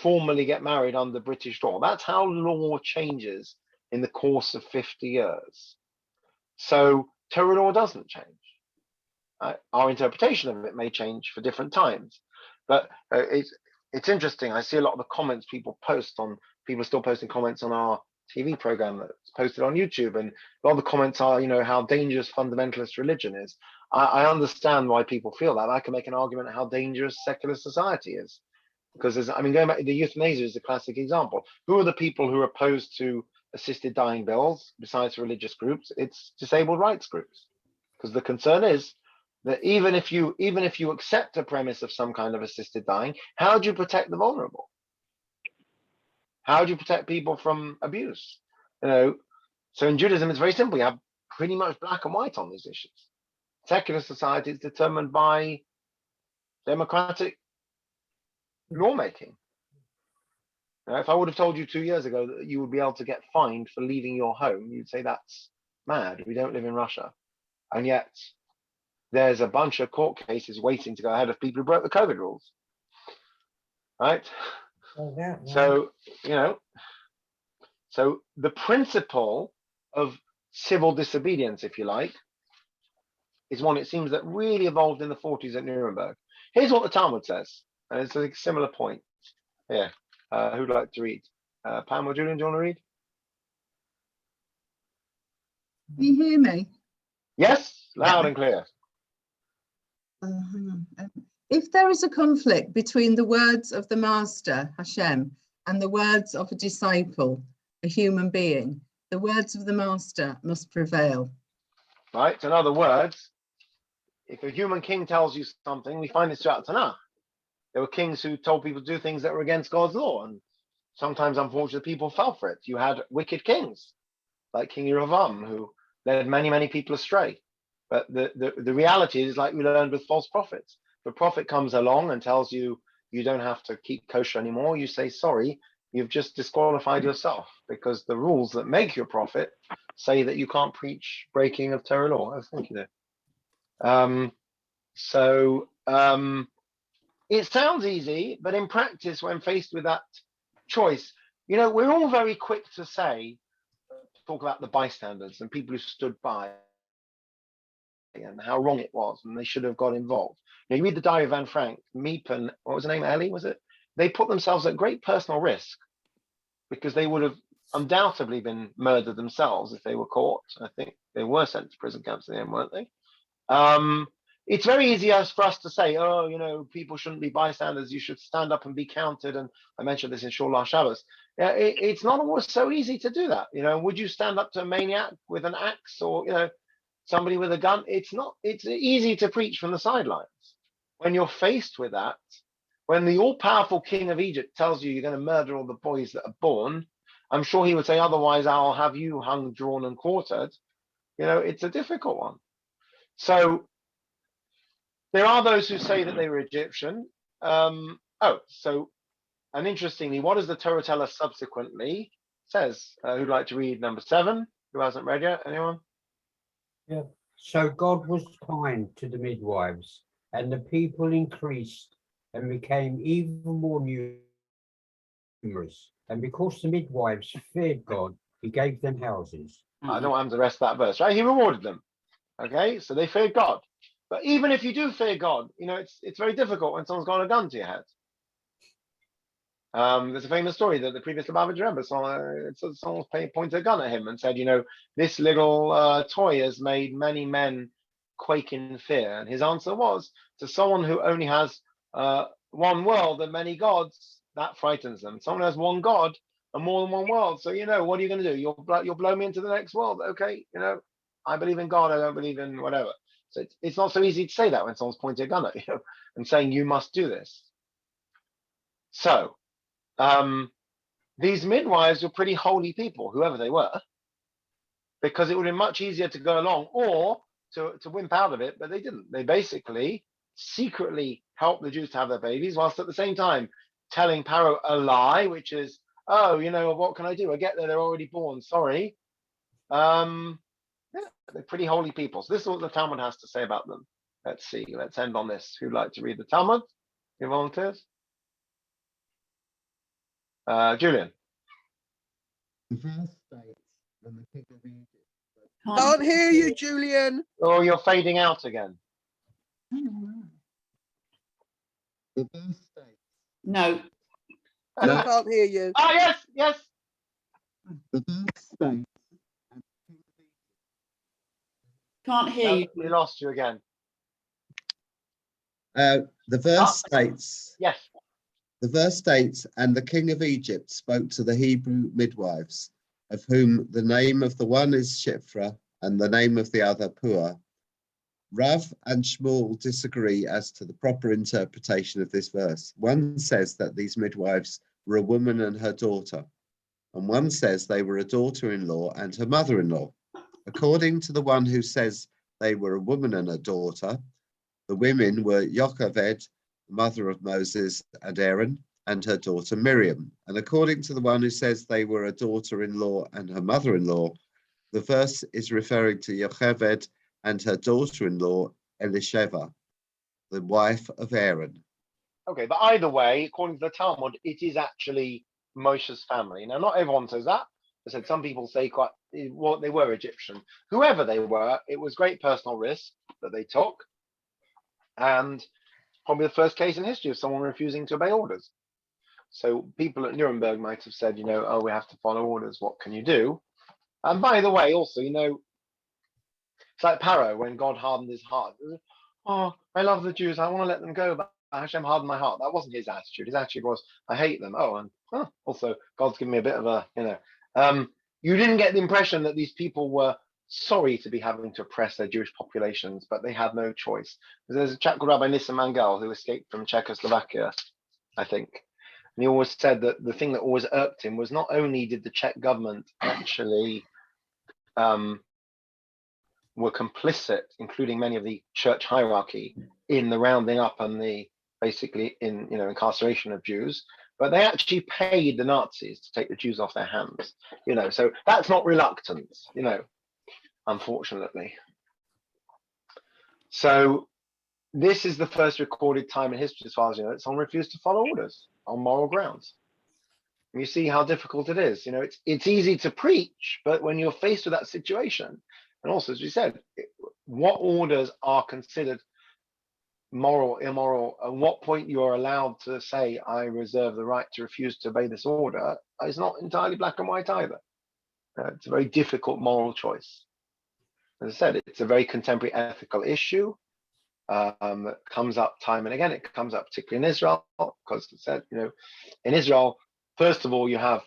formally get married under British law. That's how law changes in the course of 50 years. So Torah law doesn't change. Our interpretation of it may change for different times, but it's interesting. I see a lot of the comments people post on, people are still posting comments on our TV program that's posted on YouTube, and a lot of the comments are, how dangerous fundamentalist religion is. I understand why people feel that. I can make an argument how dangerous secular society is, because going back to the euthanasia is a classic example. Who are the people who are opposed to assisted dying bills besides religious groups? It's disabled rights groups, because the concern is that even if you accept a premise of some kind of assisted dying, how do you protect the vulnerable? How do you protect people from abuse? So in Judaism, it's very simple. You have pretty much black and white on these issues. Secular society is determined by democratic lawmaking. If I would have told you 2 years ago that you would be able to get fined for leaving your home, you'd say that's mad. We don't live in Russia. And yet there's a bunch of court cases waiting to go ahead of people who broke the COVID rules. Right? So, so the principle of civil disobedience, if you like, is one, it seems, that really evolved in the 40s at Nuremberg. Here's what the Talmud says, and it's a similar point here. Who'd like to read? Pam or Julian, do you want to read? Can you hear me? Yes, loud and clear. Hang on. If there is a conflict between the words of the master, Hashem, and the words of a disciple, a human being, the words of the master must prevail. Right, so in other words, if a human king tells you something, we find this throughout Tanakh. There were kings who told people to do things that were against God's law, and sometimes, unfortunately, people fell for it. You had wicked kings, like King Yerovam, who led many, many people astray. But the reality is, like we learned with false prophets, the prophet comes along and tells you you don't have to keep kosher anymore. You say, sorry, you've just disqualified yourself, because the rules that make you a prophet say that you can't preach breaking of Torah law. Oh, thank you there. It sounds easy, but in practice, when faced with that choice, we're all very quick to talk about the bystanders and people who stood by and how wrong it was, and they should have got involved. You read the diary of Anne Frank, Meep and, what was her name, Ellie, was it? They put themselves at great personal risk, because they would have undoubtedly been murdered themselves if they were caught. I think they were sent to prison camps in the end, weren't they? It's very easy for us to say, people shouldn't be bystanders, you should stand up and be counted. And I mentioned this in Shul Shabbos. It's not always so easy to do that. Would you stand up to a maniac with an axe, or, somebody with a gun? It's easy to preach from the sidelines. When you're faced with that, when the all-powerful king of Egypt tells you you're going to murder all the boys that are born, I'm sure he would say, otherwise I'll have you hung, drawn, and quartered. It's a difficult one. So there are those who say that they were Egyptian. And interestingly, what does the Torah tell us subsequently? It says, who'd like to read number 7? Who hasn't read yet? Anyone? Yeah. So God was kind to the midwives, and the people increased and became even more numerous. And because the midwives feared God, he gave them houses. I don't want to rest that verse, right? He rewarded them. Okay, so they feared God. But even if you do fear God, it's very difficult when someone's got a gun to your head. There's a famous story that the previous Lubavitcher Rebbe, someone pointed a gun at him and said, this little toy has made many men quake in fear. And his answer was, to someone who only has one world and many gods, that frightens them. Someone who has one God and more than one world. So, what are you going to do? You'll blow me into the next world. Okay, I believe in God. I don't believe in whatever. So it's not so easy to say that when someone's pointing a gun at you and saying you must do this. So these midwives were pretty holy people, whoever they were, because it would have been much easier to go along or to wimp out of it, but they didn't. They basically secretly helped the Jews to have their babies, whilst at the same time telling Pharaoh a lie, which is, oh, what can I do? I get there, they're already born. Sorry. Yeah, they're pretty holy people. So this is what the Talmud has to say about them. Let's see. Let's end on this. Who'd like to read the Talmud? Who volunteers? Julian. Can't hear you, Julian. Oh, you're fading out again. No. I can't hear you. Oh, yes, yes. Can't hear you. We lost you again. The verse states, Yes. the verse states, and the king of Egypt spoke to the Hebrew midwives, of whom the name of the one is Shiphrah and the name of the other Puah. Rav and Shmuel disagree as to the proper interpretation of this verse. One says that these midwives were a woman and her daughter, and one says they were a daughter-in-law and her mother-in-law. According to the one who says they were a woman and a daughter, the women were Yocheved, the mother of Moses and Aaron, and her daughter Miriam. And according to the one who says they were a daughter-in-law and her mother-in-law, the verse is referring to Yocheved and her daughter-in-law Elisheva, the wife of Aaron. Okay, but either way, according to the Talmud, it is actually Moshe's family. Now, not everyone says that. I said some people say they were Egyptian. Whoever they were, it was great personal risk that they took, and probably the first case in history of someone refusing to obey orders. So people at Nuremberg might have said, oh, we have to follow orders. What can you do? And by the way, also, it's like Pharaoh when God hardened his heart. Oh, I love the Jews. I want to let them go, but Hashem hardened my heart. That wasn't his attitude. His attitude was, I hate them. Oh, and also God's given me a bit of a, you didn't get the impression that these people were sorry to be having to oppress their Jewish populations, but they had no choice. There's a chap called Rabbi Nissim Mangel who escaped from Czechoslovakia, I think. And he always said that the thing that always irked him was not only did the Czech government actually were complicit, including many of the church hierarchy, in the rounding up and the basically incarceration of Jews, but they actually paid the Nazis to take the Jews off their hands. So that's not reluctance, unfortunately. So this is the first recorded time in history, as far as that someone refused to follow orders on moral grounds. And you see how difficult it is. It's easy to preach, but when you're faced with that situation, and also, as we said, what orders are considered moral, immoral, at what point you are allowed to say, I reserve the right to refuse to obey this order, is not entirely black and white either. It's a very difficult moral choice. As I said, it's a very contemporary ethical issue. That comes up time and again. It comes up particularly in Israel, because it said, in Israel, first of all, you have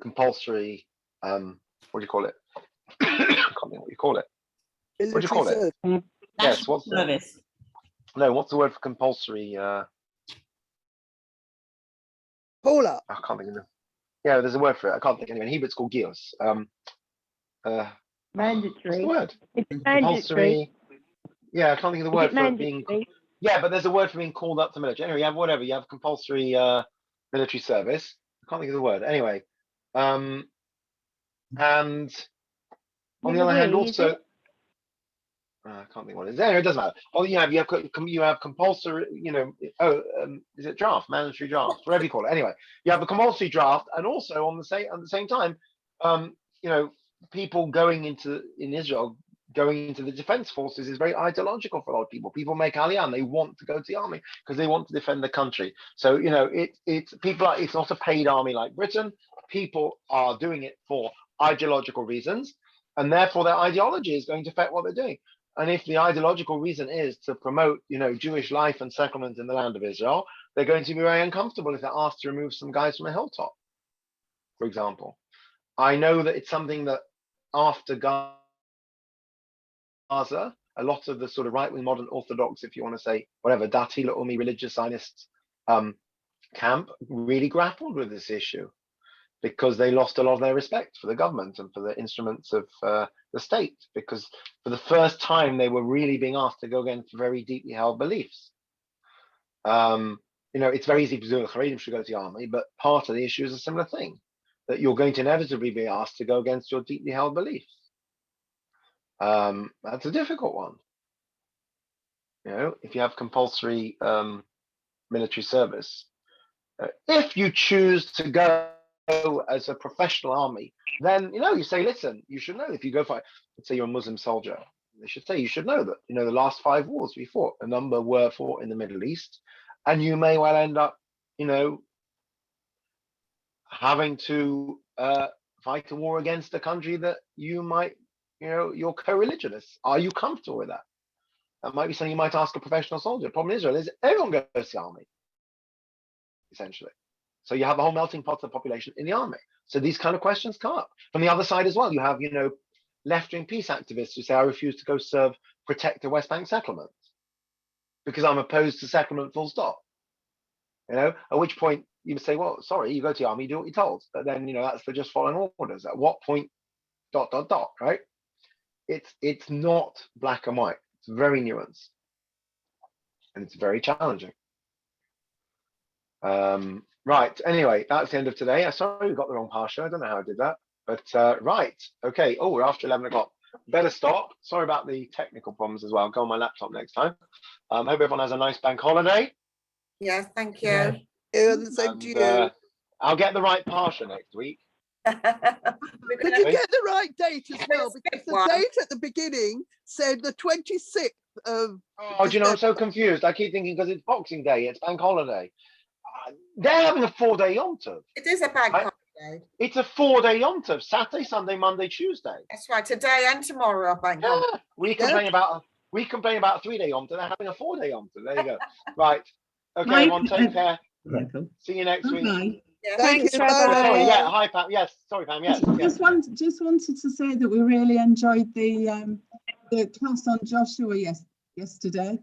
compulsory, what do you call it? I can't think what you call it. What do you call it? Yes, what's service? What's the word for compulsory? Paula. I can't think of it. Yeah, there's a word for it. I can't think of it. In Hebrew, it's called gios. Mandatory. What's the word? It's Compulsory. mandatory. Yeah, I can't think of the word for it being. Mandatory? Yeah, but there's a word for being called up to military. Anyway, you have whatever. You have compulsory military service. I can't think of the word. Anyway, and on the other hand, also. I can't think what it is. Anyway, it doesn't matter. Oh, you have compulsory, is it draft, mandatory draft, whatever you call it. Anyway, you have a compulsory draft, and also at the same time, people in Israel going into the defense forces is very ideological for a lot of people. People make aliyah and they want to go to the army because they want to defend the country. So it's not a paid army like Britain. People are doing it for ideological reasons, and therefore their ideology is going to affect what they're doing. And if the ideological reason is to promote, Jewish life and settlement in the land of Israel, they're going to be very uncomfortable if they're asked to remove some guys from a hilltop, for example. I know that it's something that after Gaza, a lot of the sort of right-wing modern Orthodox, if you want to say whatever, Dati Leumi religious Zionist camp really grappled with this issue because they lost a lot of their respect for the government and for the instruments of the state, because for the first time they were really being asked to go against very deeply held beliefs. It's very easy to do the Haredim should go to the army, but part of the issue is a similar thing, that you're going to inevitably be asked to go against your deeply held beliefs. That's a difficult one. If you have compulsory military service, if you choose to go as a professional army, then you say, listen, you should know if you go fight. Let's say you're a Muslim soldier, they should say you should know that the last 5 wars we fought, a number were fought in the Middle East, and you may well end up having to fight a war against a country that you might you're co-religionists. Are you comfortable with that? That might be something you might ask a professional soldier. The problem in Israel is everyone goes to the army, essentially. So you have a whole melting pot of the population in the army. So these kind of questions come up. From the other side as well, you have, left-wing peace activists who say, I refuse to go protect the West Bank settlement because I'm opposed to settlement full stop. At which point you would say, well, sorry, you go to the army, you do what you're told. But then, that's for just following orders. At what point, ... right? It's not black and white. It's very nuanced. And it's very challenging. Right, anyway, that's the end of today. Sorry we got the wrong Parsha. I don't know how I did that. But right, okay. Oh, we're after 11 o'clock. Better stop. Sorry about the technical problems as well. I'll go on my laptop next time. Hope everyone has a nice bank holiday. Yes, thank you. Yeah. Yeah, the same to you. I'll get the right Parsha next week. We're Did gonna- you get the right date as well? Skip Because the one. date at the beginning said the 26th of Oh, do you know, I'm so confused. I keep thinking because it's Boxing Day, it's bank holiday. They're having a 4-day Yom Tov. It is a bank Right. holiday. It's a 4-day Yom Tov. Saturday, Sunday, Monday, Tuesday. That's right. Today and tomorrow are bank holiday. Yeah, we complain about a 3-day Yom Tov. They're having a 4-day Yom Tov. There you go. Right. Okay, Right. everyone, take care. Michael. See you next week. Bye. Yeah. Thank Thanks, you. Rabbi. Bye. Sorry, yeah. Hi, Pam. Yes. Sorry, Pam. Yes. yes. Just wanted to say that we really enjoyed the class on Joshua yesterday,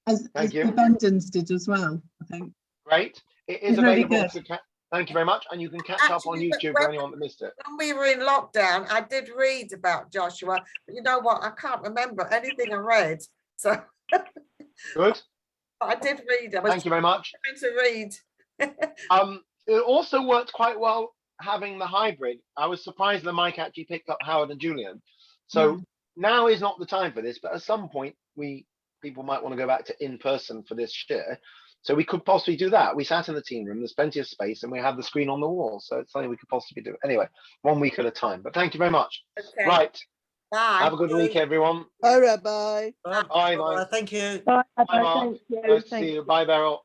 as Thank you. the Bendons did as well, I think. Great. It is Very available good. to thank you very much. And you can catch up on Actually, YouTube for anyone that missed it. When we were in lockdown, I did read about Joshua, but you know what? I can't remember anything I read. So Good. I did read. I was Thank you very much. trying to read. It also worked quite well having the hybrid. I was surprised the mic actually picked up Howard and Julian. So now is not the time for this, but at some point people might want to go back to in person for this share. So we could possibly do that. We sat in the team room, there's plenty of space, and we have the screen on the wall. So it's something we could possibly do. Anyway, 1 week at a time. But thank you very much. Okay. Right. Bye. Have a good week, everyone. Bye, Rabbi. Bye. Thank you. Bye, Bye, Mark. thank you. Nice to Thank see you. Bye, Beryl.